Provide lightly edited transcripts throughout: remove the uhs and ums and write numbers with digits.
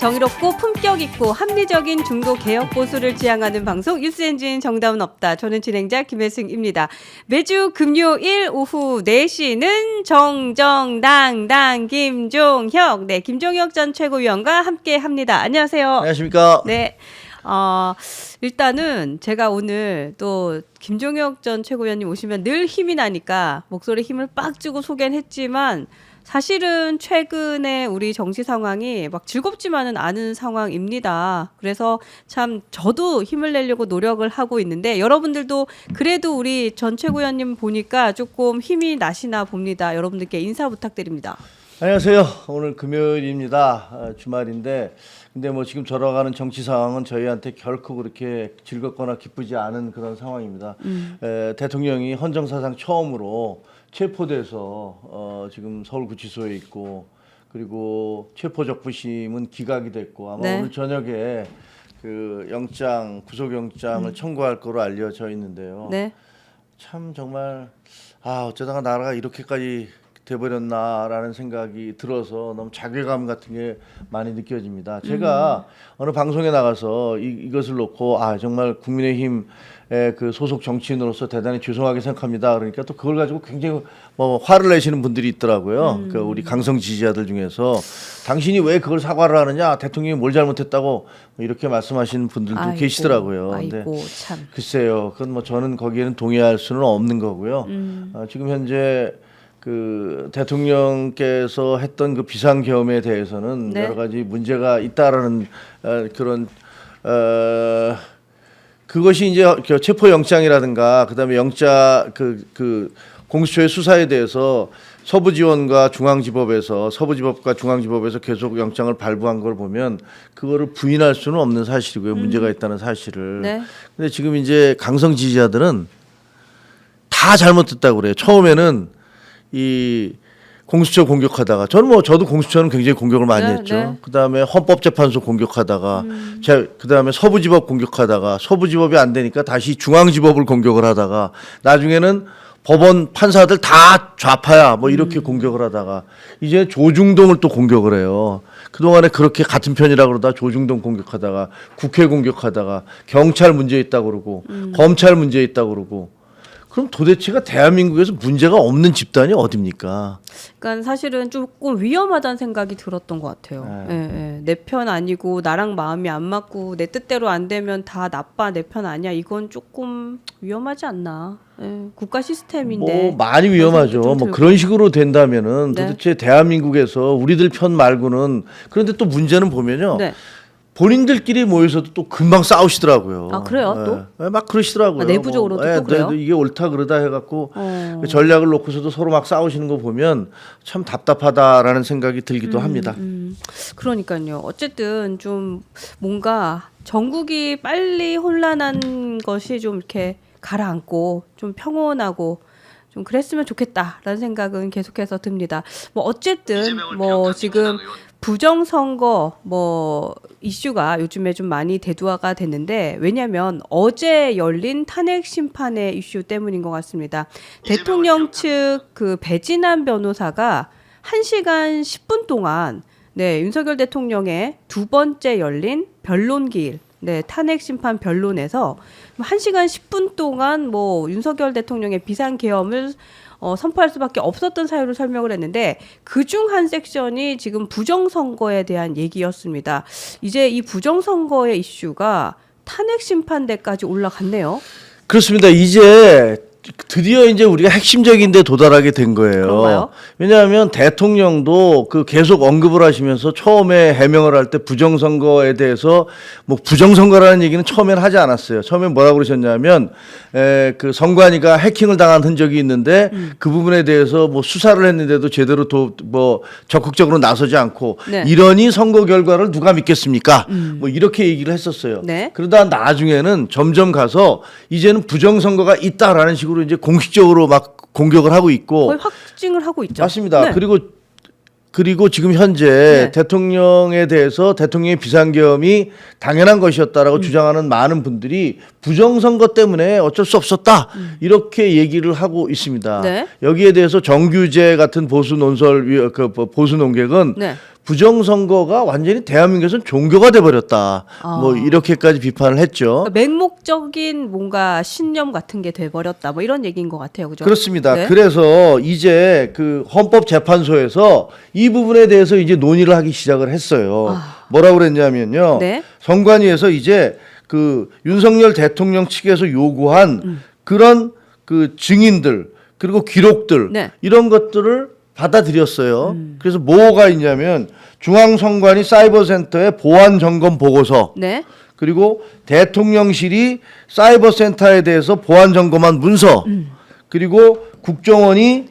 정의롭고 품격 있고 합리적인 중도 개혁 보수를 지향하는 방송 뉴스엔진 정다운 없다. 저는 진행자 김혜승입니다. 매주 금요일 오후 4시는 정정당당 김종혁, 김종혁 전 최고위원과 함께합니다. 안녕하세요. 안녕하십니까? 네. 일단은 제가 오늘 또 김종혁 전 최고위원님 오시면 늘 힘이 나니까 목소리에 힘을 빡 주고 소개는 했지만 사실은 최근에 우리 정치 상황이 막 즐겁지만은 않은 상황입니다. 그래서 참 저도 힘을 내려고 노력을 하고 있는데 여러분들도 그래도 우리 전 최고위원님 보니까 조금 힘이 나시나 봅니다. 여러분들께 인사 부탁드립니다. 안녕하세요. 오늘 금요일입니다. 주말인데 근데 뭐 지금 돌아가는 정치 상황은 저희한테 결코 그렇게 즐겁거나 기쁘지 않은 그런 상황입니다. 대통령이 헌정사상 처음으로 체포돼서 지금 서울구치소에 있고 그리고 체포적부심은 기각이 됐고 아마 오늘 저녁에 그 영장 구속영장을 청구할 거로 알려져 있는데요. 참 정말 어쩌다가 나라가 이렇게까지 돼버렸나라는 생각이 들어서 너무 자괴감 같은 게 많이 느껴집니다. 제가 어느 방송에 나가서 이것을 놓고 정말 국민의힘의 그 소속 정치인으로서 대단히 죄송하게 생각합니다. 그러니까 또 그걸 가지고 굉장히 뭐 화를 내시는 분들이 있더라고요. 그 우리 강성 지지자들 중에서 당신이 왜 그걸 사과를 하느냐, 대통령이 뭘 잘못했다고 이렇게 말씀하시는 분들도 계시더라고요. 근데 참. 글쎄요, 그건 뭐 저는 거기에는 동의할 수는 없는 거고요. 지금 현재 그 대통령께서 했던 그 비상계엄에 대해서는 여러 가지 문제가 있다라는 그런 그것이 이제 체포영장이라든가 그다음에 영장 그 공수처의 수사에 대해서 서부지원과 중앙지법에서 서부지법과 중앙지법에서 계속 영장을 발부한 걸 보면 그거를 부인할 수는 없는 사실이고요. 문제가 있다는 사실을. 근데 지금 이제 강성 지지자들은 다 잘못했다고 그래요. 처음에는 이 공수처 공격하다가 저도 공수처는 굉장히 공격을 많이 했죠. 그다음에 헌법재판소 공격하다가 그다음에 서부지법 공격하다가 서부지법이 안 되니까 다시 중앙지법을 공격을 하다가 나중에는 법원 판사들 다 좌파야 뭐 이렇게 공격을 하다가 이제 조중동을 또 공격을 해요. 그동안에 그렇게 같은 편이라 그러다 조중동 공격하다가 국회 공격하다가 경찰 문제 있다고 그러고 검찰 문제 있다고 그러고 그럼 도대체가 대한민국에서 문제가 없는 집단이 어딥니까? 그러니까 사실은 조금 위험하다는 생각이 들었던 것 같아요. 내 편 아니고 나랑 마음이 안 맞고 내 뜻대로 안 되면 다 나빠 내 편 아니야. 이건 조금 위험하지 않나? 국가 시스템인데. 뭐 많이 위험하죠. 뭐 그런 식으로 된다면은 도대체 대한민국에서 우리들 편 말고는 그런데 또 문제는 보면요. 본인들끼리 모여서도 또 금방 싸우시더라고요. 그래요? 또? 막 그러시더라고요. 내부적으로도 또 그래요? 이게 옳다 그러다 해갖고 전략을 놓고서도 서로 막 싸우시는 거 보면 참 답답하다라는 생각이 들기도 합니다. 그러니까요. 어쨌든 좀 뭔가 전국이 빨리 혼란한 것이 좀 이렇게 가라앉고 좀 평온하고 좀 그랬으면 좋겠다라는 생각은 계속해서 듭니다. 뭐 어쨌든 뭐 지금 부정선거 뭐 이슈가 요즘에 좀 많이 대두화가 됐는데 왜냐하면 어제 열린 탄핵 심판의 이슈 때문인 것 같습니다. 대통령 측 그 배진환 변호사가 1시간 10분 동안 윤석열 대통령의 두 번째 열린 변론기일 탄핵 심판 변론에서 1시간 10분 동안 뭐 윤석열 대통령의 비상계엄을 선포할 수밖에 없었던 사유를 설명을 했는데 그중 한 섹션이 지금 부정선거에 대한 얘기였습니다. 이제 이 부정선거의 이슈가 탄핵 심판대까지 올라갔네요. 그렇습니다. 이제 드디어 이제 우리가 핵심적인 데 도달하게 된 거예요. 그런가요? 왜냐하면 대통령도 그 계속 언급을 하시면서 처음에 해명을 할 때 부정선거에 대해서 뭐 부정선거라는 얘기는 처음에는 하지 않았어요. 처음에 뭐라고 그러셨냐면 그 선관위가 해킹을 당한 흔적이 있는데 그 부분에 대해서 뭐 수사를 했는데도 제대로 뭐 적극적으로 나서지 않고 이러니 선거 결과를 누가 믿겠습니까? 뭐 이렇게 얘기를 했었어요. 그러다 나중에는 점점 가서 이제는 부정선거가 있다라는 식으로 이제 공식적으로 막 공격을 하고 있고 거의 확증을 하고 있죠. 맞습니다. 그리고 지금 현재 대통령에 대해서 대통령의 비상계엄이 당연한 것이었다라고 주장하는 많은 분들이 부정선거 때문에 어쩔 수 없었다 이렇게 얘기를 하고 있습니다. 여기에 대해서 정규재 같은 보수 논객은 부정선거가 완전히 대한민국에서는 종교가 돼버렸다. 뭐 이렇게까지 비판을 했죠. 그러니까 맹목적인 뭔가 신념 같은 게 돼버렸다. 뭐 이런 얘기인 것 같아요, 그죠? 그렇습니다. 네. 그래서 이제 그 헌법재판소에서 이 부분에 대해서 이제 논의를 하기 시작을 했어요. 뭐라고 그랬냐면요. 네. 선관위에서 이제 그 윤석열 대통령 측에서 요구한 그런 그 증인들 그리고 기록들 네. 이런 것들을 받아들였어요. 그래서 뭐가 있냐면 중앙선관위 사이버센터의 보안 점검 보고서 네. 그리고 대통령실이 사이버센터에 대해서 보안 점검한 문서 그리고 국정원이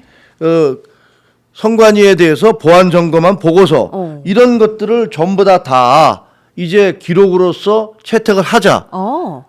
선관위에 대해서 보안 점검한 보고서 이런 것들을 전부 다 이제 기록으로서 채택을 하자.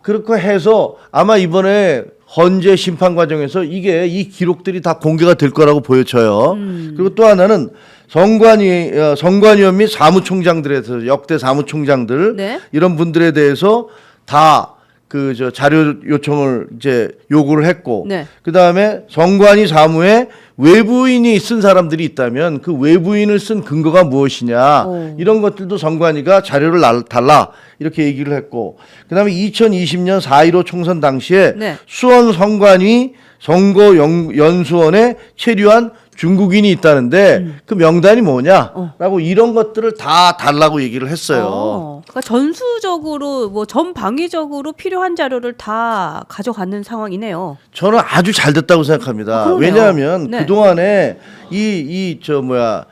그렇게 해서 아마 이번에 헌재 심판 과정에서 이 기록들이 다 공개가 될 거라고 보여져요. 그리고 또 하나는 선관위원 및 사무총장들에 대해서 역대 사무총장들 네. 이런 분들에 대해서 다 그 자료 요청을 이제 요구를 했고 네. 그다음에 선관위 사무에 외부인이 쓴 사람들이 있다면 그 외부인을 쓴 근거가 무엇이냐 이런 것들도 선관위가 자료를 달라 이렇게 얘기를 했고 그다음에 2020년 4.15 총선 당시에 네. 수원 선관위 선거연수원에 체류한 중국인이 있다는데 그 명단이 뭐냐라고 이런 것들을 다 달라고 얘기를 했어요. 그러니까 전수적으로 뭐 전방위적으로 필요한 자료를 다 가져가는 상황이네요. 저는 아주 잘 됐다고 생각합니다. 그러네요. 왜냐하면 네. 그동안에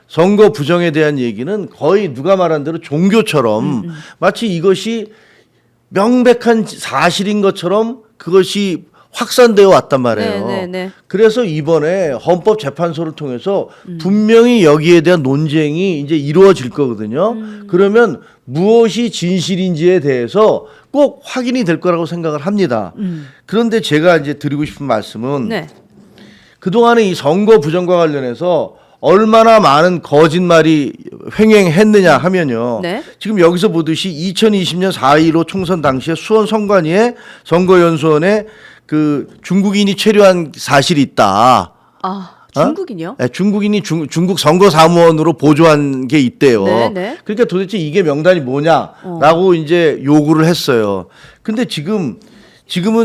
선거 부정에 대한 얘기는 거의 누가 말한 대로 종교처럼 마치 이것이 명백한 사실인 것처럼 그것이 확산되어 왔단 말이에요. 네. 그래서 이번에 헌법재판소를 통해서 분명히 여기에 대한 논쟁이 이제 이루어질 거거든요. 그러면 무엇이 진실인지에 대해서 꼭 확인이 될 거라고 생각을 합니다. 그런데 제가 이제 드리고 싶은 말씀은 네. 그동안에 이 선거 부정과 관련해서 얼마나 많은 거짓말이 횡행했느냐 하면요. 네. 지금 여기서 보듯이 2020년 4.15 총선 당시에 수원 선관위에 선거연수원에 그 중국인이 체류한 사실이 있다. 중국인요? 네, 중국인이 중국 선거사무원으로 보조한 게 있대요. 네. 그러니까 도대체 이게 명단이 뭐냐라고 이제 요구를 했어요. 근데 지금은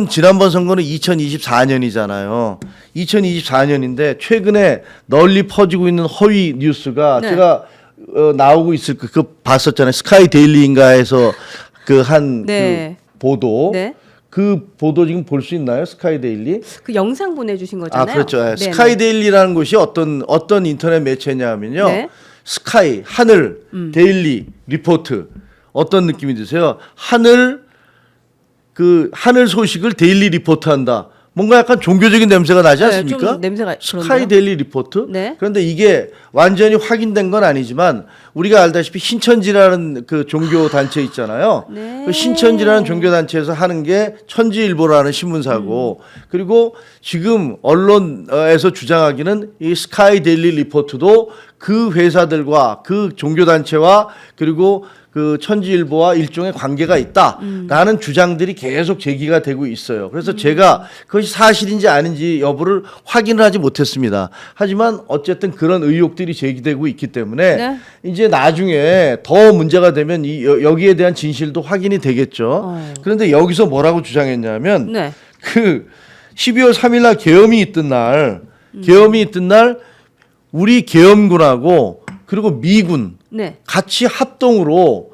지난번 선거는 2024년이잖아요. 2024년인데 최근에 널리 퍼지고 있는 허위 뉴스가 네. 제가 나오고 있을 그 봤었잖아요. 스카이 데일리인가에서 네. 보도. 네. 그 보도 지금 볼 수 있나요? 스카이 데일리? 그 영상 보내주신 거잖아요. 그렇죠. 네, 스카이 데일리라는 곳이 어떤 인터넷 매체냐면요. 네. 스카이 하늘 데일리 리포트 어떤 느낌이 드세요? 하늘 소식을 데일리 리포트한다. 뭔가 약간 종교적인 냄새가 나지 네, 않습니까? 좀 냄새가 스카이 그런데요? 데일리 리포트. 네. 그런데 이게 완전히 확인된 건 아니지만 우리가 알다시피 신천지라는 그 종교 단체 있잖아요. 네. 그 신천지라는 종교 단체에서 하는 게 천지일보라는 신문사고 그리고 지금 언론에서 주장하기는 이 스카이 데일리 리포트도 그 회사들과 그 종교 단체와 그리고 그 천지일보와 일종의 관계가 있다라는 주장들이 계속 제기가 되고 있어요. 그래서 제가 그것이 사실인지 아닌지 여부를 확인을 하지 못했습니다. 하지만 어쨌든 그런 의혹들이 제기되고 있기 때문에 네. 이제 나중에 더 문제가 되면 여기에 대한 진실도 확인이 되겠죠. 그런데 여기서 뭐라고 주장했냐면 네. 그 12월 3일 날 계엄이 있던 날 우리 계엄군하고 그리고 미군 네. 같이 합동으로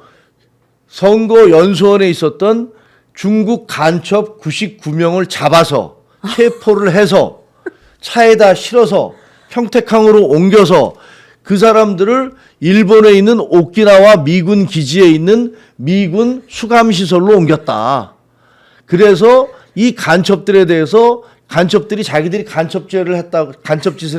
선거 연수원에 있었던 중국 간첩 99명을 잡아서 체포를 해서 차에다 실어서 평택항으로 옮겨서 그 사람들을 일본에 있는 오키나와 미군 기지에 있는 미군 수감시설로 옮겼다. 그래서 이 간첩들에 대해서 간첩들이 자기들이 간첩짓을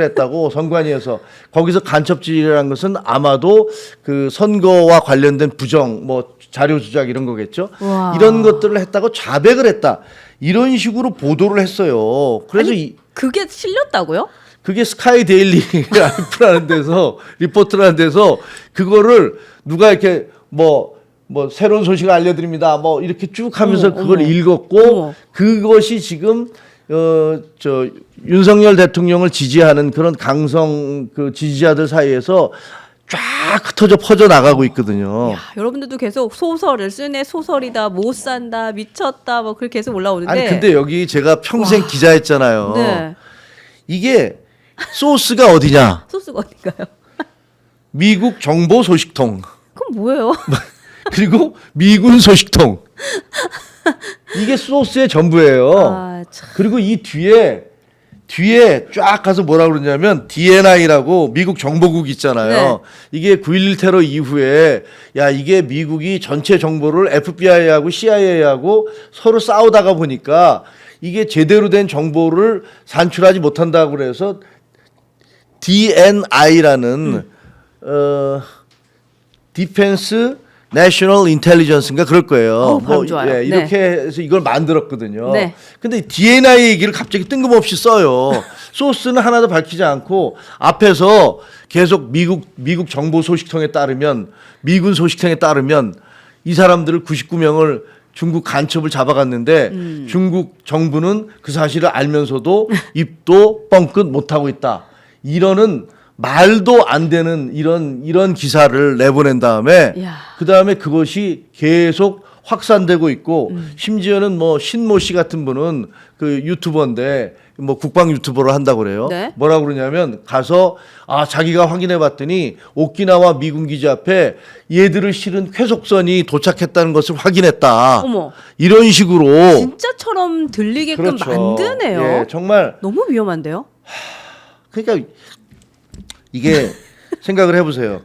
했다고 선관위에서 거기서 간첩짓이라는 것은 아마도 그 선거와 관련된 부정, 뭐 자료 조작 이런 거겠죠. 와. 이런 것들을 했다고 자백을 했다. 이런 식으로 보도를 했어요. 그래서 그게 실렸다고요? 그게 스카이 데일리 라이프라는 데서 리포트라는 데서 그거를 누가 이렇게 뭐 새로운 소식을 알려드립니다. 뭐 이렇게 쭉 하면서 그걸 읽었고 그것이 지금 윤석열 대통령을 지지하는 그런 강성 그 지지자들 사이에서 쫙 흩어져 퍼져 나가고 있거든요. 야, 여러분들도 계속 소설을 쓰네, 소설이다, 못 산다, 미쳤다, 뭐 그렇게 계속 올라오는데. 아니 근데 여기 제가 평생 와. 기자했잖아요. 네. 이게 소스가 어디냐? 소스가 어딘가요? 미국 정보 소식통 그럼 뭐예요? 그리고 미군 소식통 이게 소스의 전부예요. 아, 참. 그리고 이 뒤에 쫙 가서 뭐라 그러냐면 DNI라고 미국 정보국 있잖아요. 네. 이게 9.11 테러 이후에 야 이게 미국이 전체 정보를 FBI하고 CIA하고 서로 싸우다가 보니까 이게 제대로 된 정보를 산출하지 못한다고 그래서 DNI라는 디펜스 내셔널 인텔리전스인가 그럴 거예요. 발음 좋아요. 예, 이렇게 해서 이걸 만들었거든요. 네. 근데 DNA 얘기를 갑자기 뜬금없이 써요. 소스는 하나도 밝히지 않고 앞에서 계속 미국 정보 소식통에 따르면 미군 소식통에 따르면 이 사람들을 99명을 중국 간첩을 잡아갔는데 중국 정부는 그 사실을 알면서도 입도 뻥끗 못하고 있다. 이러는 말도 안 되는 이런 기사를 내보낸 다음에 이야. 그 다음에 그것이 계속 확산되고 있고 심지어는 뭐 신모 씨 같은 분은 그 유튜버인데 뭐 국방 유튜버를 한다고 그래요. 네. 뭐라고 그러냐면 가서 자기가 확인해 봤더니 오키나와 미군 기지 앞에 얘들을 실은 회속선이 도착했다는 것을 확인했다. 어머. 이런 식으로 진짜처럼 들리게끔 그렇죠. 만드네요. 예, 정말 너무 위험한데요? 그러니까 이게 생각을 해보세요.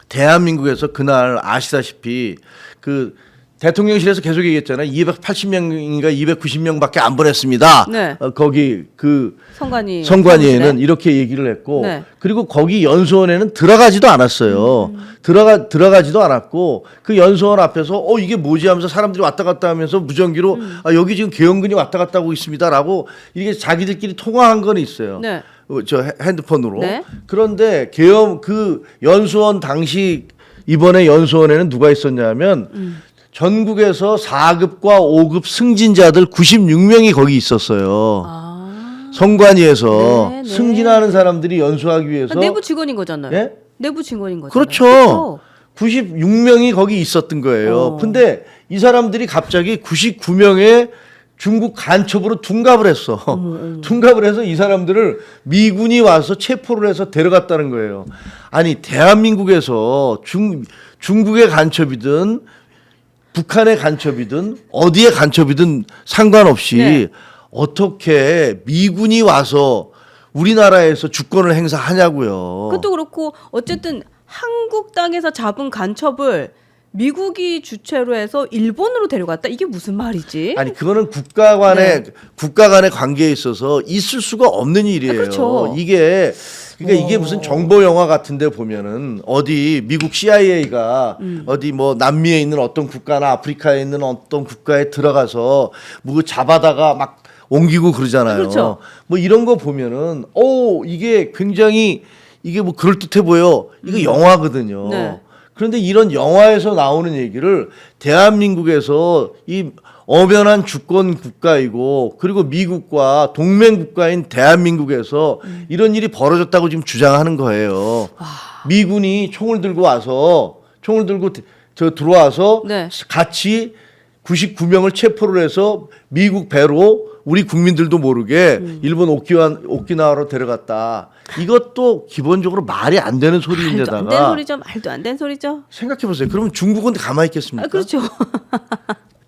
대한민국에서 그날 아시다시피 그 대통령실에서 계속 얘기했잖아요. 280명인가 290명밖에 안 보냈습니다. 네. 거기 그 성관이 선관위에는 이렇게 얘기를 했고 네. 그리고 거기 연수원에는 들어가지도 않았어요. 들어가지도 않았고 그 연수원 앞에서 이게 뭐지 하면서 사람들이 왔다 갔다 하면서 무전기로 여기 지금 계엄군이 왔다 갔다 하고 있습니다라고 이게 자기들끼리 통화한 건 있어요. 네. 저 핸드폰으로. 네. 그런데 그 연수원 당시 이번에 연수원에는 누가 있었냐면 전국에서 4급과 5급 승진자들 96명이 거기 있었어요. 성관위에서 네, 네. 승진하는 사람들이 연수하기 위해서 내부 직원인 거잖아요. 예? 내부 직원인 거잖아요. 그렇죠. 96명이 거기 있었던 거예요. 근데 이 사람들이 갑자기 99명의 중국 간첩으로 둔갑을 했어. 둔갑을 해서 이 사람들을 미군이 와서 체포를 해서 데려갔다는 거예요. 아니 대한민국에서 중국의 간첩이든 북한의 간첩이든 어디의 간첩이든 상관없이 네. 어떻게 미군이 와서 우리나라에서 주권을 행사하냐고요. 그것도 그렇고 어쨌든 한국 땅에서 잡은 간첩을 미국이 주체로 해서 일본으로 데려갔다. 이게 무슨 말이지? 아니 그거는 국가 간의 관계에 있어서 있을 수가 없는 일이에요. 그렇죠. 이게 무슨 정보 영화 같은데 보면은 어디 미국 CIA가 어디 뭐 남미에 있는 어떤 국가나 아프리카에 있는 어떤 국가에 들어가서 뭐 잡아다가 막 옮기고 그러잖아요. 그렇죠. 뭐 이런 거 보면은 이게 굉장히 이게 뭐 그럴듯해 보여. 이거 영화거든요. 네. 그런데 이런 영화에서 나오는 얘기를 대한민국에서 이 엄연한 주권 국가이고 그리고 미국과 동맹 국가인 대한민국에서 이런 일이 벌어졌다고 지금 주장하는 거예요. 미군이 총을 들고 들어와서 네. 같이 99명을 체포를 해서 미국 배로 우리 국민들도 모르게 일본 오키나와로 데려갔다. 이것도 기본적으로 말이 안 되는 말도 안 되는 소리인데다가 소리죠. 말도 안 되는 소리죠. 생각해 보세요. 그러면 중국은 가만히 있겠습니까? 그렇죠.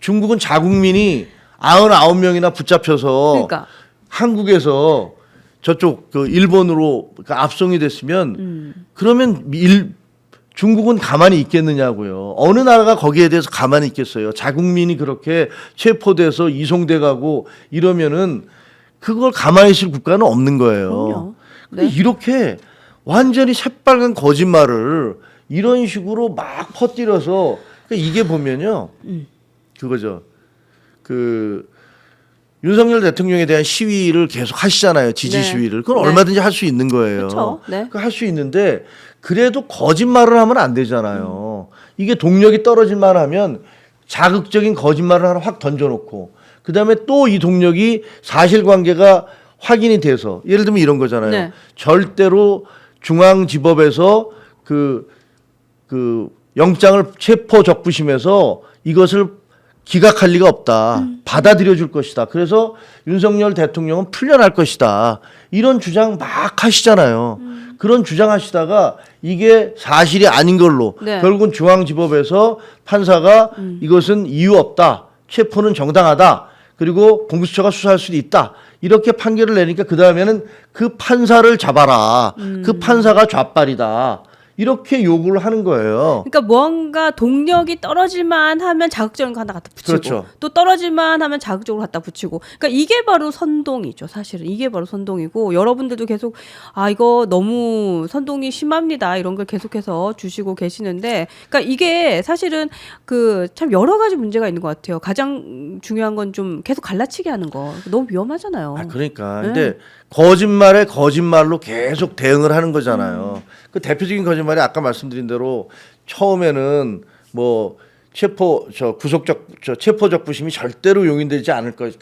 중국은 자국민이 99명이나 붙잡혀서 그러니까. 한국에서 저쪽 그 일본으로 압송이 됐으면 그러면 중국은 가만히 있겠느냐고요. 어느 나라가 거기에 대해서 가만히 있겠어요. 자국민이 그렇게 체포돼서 이송돼 가고 이러면은 그걸 가만히 있을 국가는 없는 거예요. 그럼요. 근데 네. 이렇게 완전히 새빨간 거짓말을 이런 식으로 막 퍼뜨려서 그러니까 이게 보면요. 그거죠. 그 윤석열 대통령에 대한 시위를 계속 하시잖아요. 지지 네. 시위를. 그건 네. 얼마든지 할 수 있는 거예요. 그렇죠. 네. 할 수 있는데 그래도 거짓말을 하면 안 되잖아요. 이게 동력이 떨어질만 하면 자극적인 거짓말을 하나 확 던져놓고 그다음에 또 이 동력이 사실관계가 확인이 돼서 예를 들면 이런 거잖아요. 네. 절대로 중앙지법에서 그 영장을 체포 적부심에서 이것을 기각할 리가 없다. 받아들여 줄 것이다. 그래서 윤석열 대통령은 풀려날 것이다. 이런 주장 막 하시잖아요. 그런 주장하시다가 이게 사실이 아닌 걸로 네. 결국은 중앙지법에서 판사가 이것은 이유 없다. 체포는 정당하다. 그리고 공수처가 수사할 수도 있다. 이렇게 판결을 내니까 그 다음에는 그 판사를 잡아라. 그 판사가 좌빨이다. 이렇게 요구를 하는 거예요. 그러니까 뭔가 동력이 떨어질만 하면 자극적인 거 하나 갖다 붙이고 그렇죠. 또 떨어질만 하면 자극적으로 갖다 붙이고 그러니까 이게 바로 선동이죠. 사실은 이게 바로 선동이고 여러분들도 계속 이거 너무 선동이 심합니다. 이런 걸 계속해서 주시고 계시는데 그러니까 이게 사실은 그 참 여러 가지 문제가 있는 것 같아요. 가장 중요한 건 좀 계속 갈라치게 하는 거 너무 위험하잖아요. 그러니까. 네. 근데 거짓말에 거짓말로 계속 대응을 하는 거잖아요. 그 대표적인 거짓말이 아까 말씀드린 대로 처음에는 뭐 체포적 부심이 절대로 용인되지 않을 것,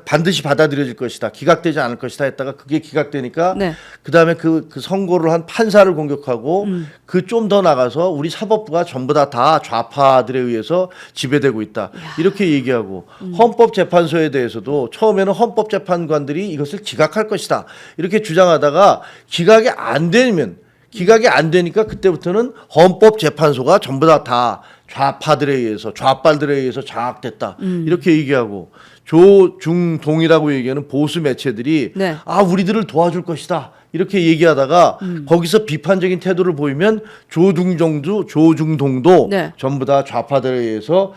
반드시 받아들여질 것이다. 기각되지 않을 것이다 했다가 그게 기각되니까 네. 그다음에 그 선고를 한 판사를 공격하고 그 좀 더 나가서 우리 사법부가 전부 다 좌파들에 의해서 지배되고 있다. 이렇게 얘기하고 헌법재판소에 대해서도 처음에는 헌법재판관들이 이것을 기각할 것이다. 이렇게 주장하다가 기각이 안 되니까 그때부터는 헌법재판소가 전부 다 좌파들에 의해서 좌빨들에 의해서 장악됐다. 이렇게 얘기하고 조중동이라고 얘기하는 보수 매체들이 네. 우리들을 도와줄 것이다. 이렇게 얘기하다가 거기서 비판적인 태도를 보이면 조중동도 네. 전부 다 좌파들에 의해서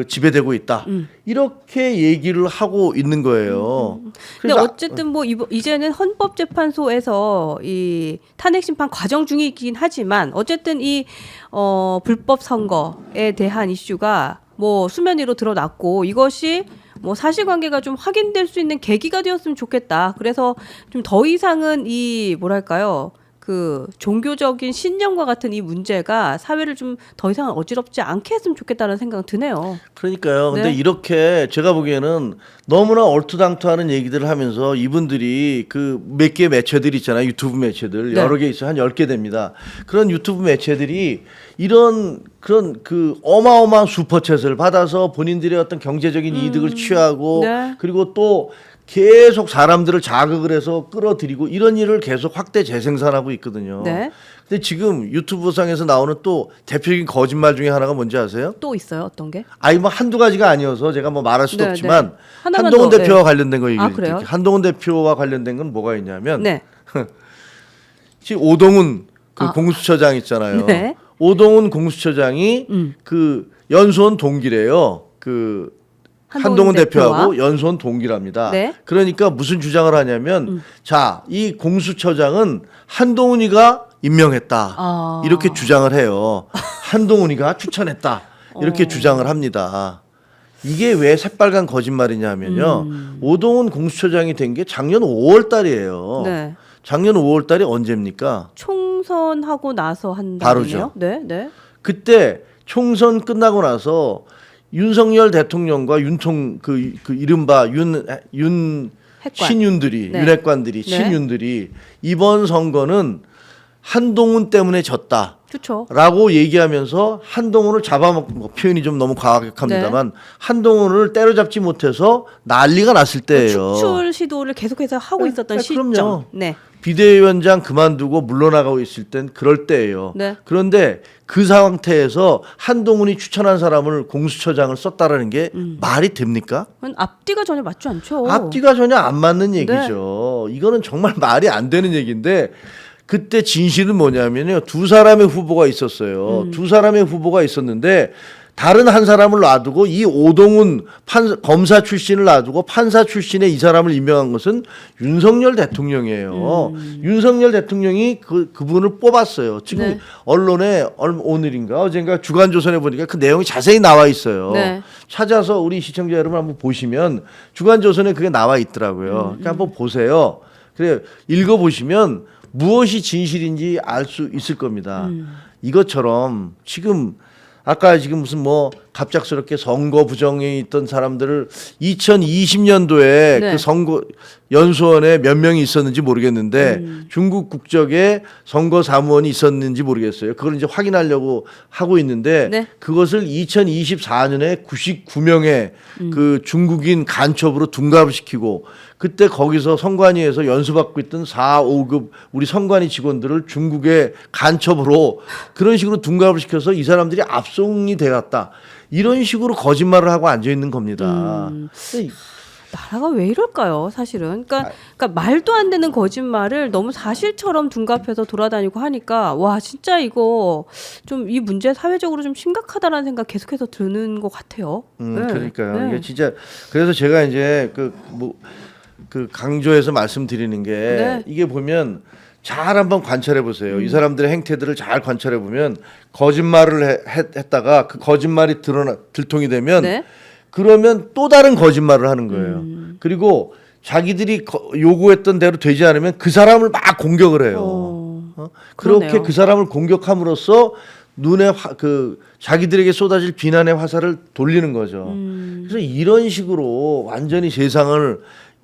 지배되고 있다. 이렇게 얘기를 하고 있는 거예요. 근데 그래서 어쨌든 뭐 이제는 헌법재판소에서 이 탄핵 심판 과정 중이긴 하지만 어쨌든 이 불법 선거에 대한 이슈가 뭐 수면 위로 드러났고 이것이 뭐 사실관계가 좀 확인될 수 있는 계기가 되었으면 좋겠다. 그래서 좀 더 이상은 이 뭐랄까요? 그 종교적인 신념과 같은 이 문제가 사회를 좀 더 이상 어지럽지 않게 했으면 좋겠다는 생각은 드네요. 그러니까요. 근데 네. 이렇게 제가 보기에는 너무나 얼토당토하는 얘기들을 하면서 이분들이 그 몇 개 매체들 있잖아요. 유튜브 매체들 네. 여러 개 있어요. 한 10개 됩니다. 그런 유튜브 매체들이 그런 그 어마어마한 슈퍼챗을 받아서 본인들의 어떤 경제적인 이득을 취하고 네. 그리고 또 계속 사람들을 자극을 해서 끌어들이고 이런 일을 계속 확대 재생산하고 있거든요. 네. 근데 지금 유튜브상에서 나오는 또 대표적인 거짓말 중에 하나가 뭔지 아세요? 또 있어요? 어떤 게? 뭐 한두 가지가 아니어서 제가 뭐 말할 수도 네, 없지만 네. 하나만 한동훈 더, 대표와 네. 관련된 거 얘기해 그래요? 드릴게요. 한동훈 대표와 관련된 건 뭐가 있냐면 네. 지금 오동훈 공수처장 있잖아요. 네. 오동훈 공수처장이 그 연수원 동기래요. 그 한동훈 대표하고 연수원 동기랍니다. 네. 그러니까 무슨 주장을 하냐면 자, 이 공수처장은 한동훈이가 임명했다. 이렇게 주장을 해요. 한동훈이가 추천했다. 이렇게 주장을 합니다. 이게 왜 새빨간 거짓말이냐면요. 오동훈 공수처장이 된 게 작년 5월 달이에요. 네. 작년 5월 달이 언제입니까? 총선하고 나서 한다네요. 바로죠. 네, 네. 그때 총선 끝나고 나서 윤석열 대통령과 그 이른바 윤 핵관. 신윤들이 네. 윤핵관들이 네. 신윤들이 이번 선거는 한동훈 때문에 졌다. 그렇죠. 라고 얘기하면서 한동훈을 잡아먹고 표현이 좀 너무 과격합니다만 한동훈을 때려잡지 못해서 난리가 났을 때예요. 축출 시도를 계속해서 하고 있었던 시점. 그럼요. 네. 비대위원장 그만두고 물러나가고 있을 땐 그럴 때예요. 네. 그런데 그 상태에서 한동훈이 추천한 사람을 공수처장을 썼다라는 게 말이 됩니까? 그건 앞뒤가 전혀 맞지 않죠. 앞뒤가 전혀 안 맞는 얘기죠. 이거는 정말 말이 안 되는 얘기인데 그때 진실은 뭐냐면요. 두 사람의 후보가 있었어요. 두 사람의 후보가 있었는데 다른 한 사람을 놔두고 이 오동훈 검사 출신을 놔두고 판사 출신의 이 사람을 임명한 것은 윤석열 대통령이에요. 윤석열 대통령이 그분을 뽑았어요. 지금 네. 언론에 오늘인가 어젠가 주간조선에 보니까 그 내용이 자세히 나와 있어요. 네. 찾아서 우리 시청자 여러분 한번 보시면 주간조선에 그게 나와 있더라고요. 그러니까 한번 보세요. 그래 읽어보시면 무엇이 진실인지 알 수 있을 겁니다. 이것처럼 지금 아까 지금 무슨 뭐 갑작스럽게 선거 부정에 있던 사람들을 2020년도에 네. 그 선거 연수원에 몇 명이 있었는지 모르겠는데 중국 국적의 선거 사무원이 있었는지 모르겠어요. 그걸 이제 확인하려고 하고 있는데 네. 그것을 2024년에 99명의 그 중국인 간첩으로 둔갑을 시키고 그때 거기서 선관위에서 연수받고 있던 4, 5급 우리 선관위 직원들을 중국의 간첩으로 그런 식으로 둔갑을 시켜서 이 사람들이 압송이 되었다. 이런 식으로 거짓말을 하고 앉아 있는 겁니다. 근데 나라가 왜 이럴까요, 사실은? 그러니까 말도 안 되는 거짓말을 너무 사실처럼 둔갑해서 돌아다니고 하니까 와 진짜 이거 좀 이 문제 사회적으로 좀 심각하다라는 생각 계속해서 드는 것 같아요. 네. 그러니까요. 네. 이게 진짜 그래서 제가 이제 그 강조해서 말씀드리는 게 네. 이게 보면 잘 한번 관찰해 보세요. 이 사람들의 행태들을 잘 관찰해 보면 거짓말을 했다가 그 거짓말이 들통이 되면 네. 그러면 또 다른 거짓말을 하는 거예요. 그리고 자기들이 요구했던 대로 되지 않으면 그 사람을 막 공격을 해요. 그렇게 그러네요. 그 사람을 공격함으로써 눈에 자기들에게 쏟아질 비난의 화살을 돌리는 거죠. 그래서 이런 식으로 완전히 세상을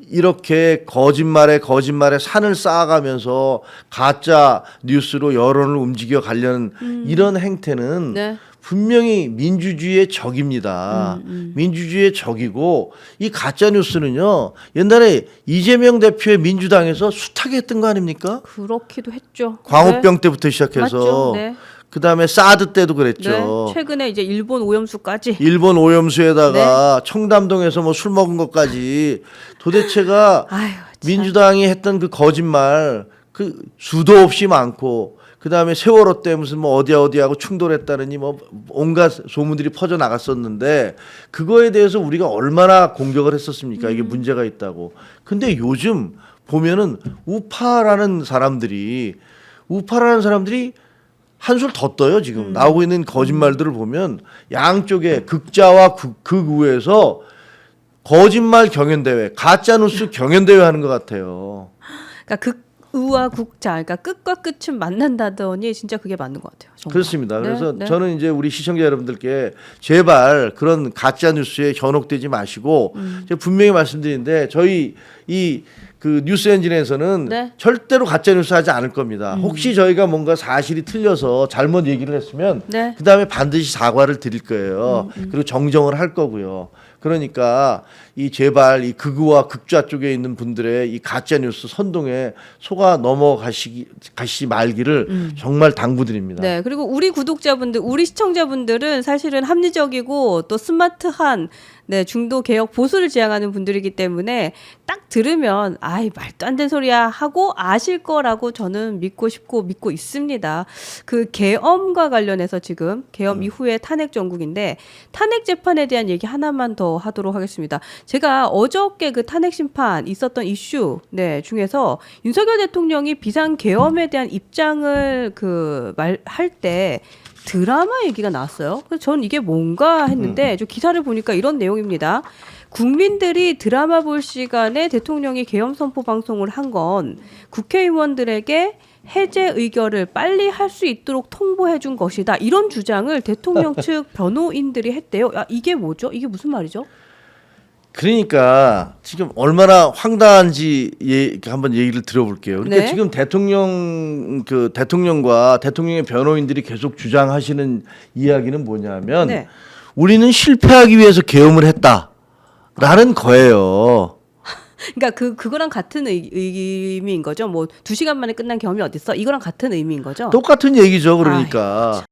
이렇게 거짓말에 산을 쌓아가면서 가짜 뉴스로 여론을 움직여 가려는 이런 행태는 네. 분명히 민주주의의 적입니다. 민주주의의 적이고 이 가짜 뉴스는요. 옛날에 이재명 대표의 민주당에서 숱하게 했던 거 아닙니까? 그렇기도 했죠. 광우병 때부터 맞죠. 시작해서 네. 그다음에 사드 때도 그랬죠. 네. 최근에 이제 일본 오염수까지. 일본 오염수에다가 네. 청담동에서 뭐 술 먹은 것까지 도대체가 아유, 참. 민주당이 했던 그 거짓말 그 수도 없이 많고 그다음에 세월호 때 무슨 뭐 어디하고 충돌했다느니 뭐 온갖 소문들이 퍼져 나갔었는데 그거에 대해서 우리가 얼마나 공격을 했었습니까? 이게 문제가 있다고. 근데 요즘 보면은 우파라는 사람들이 한술 더 떠요. 지금 나오고 있는 거짓말들을 보면 양쪽에 극자와 극우에서 거짓말 경연대회, 가짜뉴스 경연대회 하는 것 같아요. 그러니까 극우와 국자, 그러니까 끝과 끝은 만난다더니 진짜 그게 맞는 것 같아요. 정말. 그렇습니다. 네, 그래서 네. 저는 이제 우리 시청자 여러분들께 제발 그런 가짜 뉴스에 현혹되지 마시고 제가 분명히 말씀드리는데 저희 이 그 뉴스 엔진에서는 네. 절대로 가짜 뉴스 하지 않을 겁니다. 혹시 저희가 뭔가 사실이 틀려서 잘못 얘기를 했으면 네. 그다음에 반드시 사과를 드릴 거예요. 그리고 정정을 할 거고요. 그러니까 이 제발 이 극우와 극좌 쪽에 있는 분들의 이 가짜 뉴스 선동에 속아 넘어가시지 말기를 정말 당부드립니다. 네, 그리고 우리 구독자분들, 우리 시청자분들은 사실은 합리적이고 또 스마트한 네, 중도 개혁 보수를 지향하는 분들이기 때문에 딱 들으면 아이 말도 안 되는 소리야 하고 아실 거라고 저는 믿고 싶고 믿고 있습니다. 그 계엄과 관련해서 지금 계엄 이후에 탄핵 정국인데 탄핵 재판에 대한 얘기 하나만 더 하도록 하겠습니다. 제가 어저께 그 탄핵 심판 있었던 이슈 네, 중에서 윤석열 대통령이 비상 계엄에 대한 입장을 그 말할 때 드라마 얘기가 나왔어요. 그래서 전 이게 뭔가 했는데 저 기사를 보니까 이런 내용입니다. 국민들이 드라마 볼 시간에 대통령이 계엄 선포 방송을 한 건 국회의원들에게 해제 의결을 빨리 할 수 있도록 통보해 준 것이다. 이런 주장을 대통령 측 변호인들이 했대요. 야, 이게 뭐죠? 이게 무슨 말이죠? 그러니까 지금 얼마나 황당한지 한번 얘기를 들어볼게요. 그러니까 네. 지금 대통령과 대통령의 변호인들이 계속 주장하시는 이야기는 뭐냐면 네. 우리는 실패하기 위해서 계엄을 했다라는 거예요. 그러니까 그거랑 같은 의미인 거죠. 뭐 2시간 만에 끝난 계엄이 어딨어? 이거랑 같은 의미인 거죠. 똑같은 얘기죠. 그러니까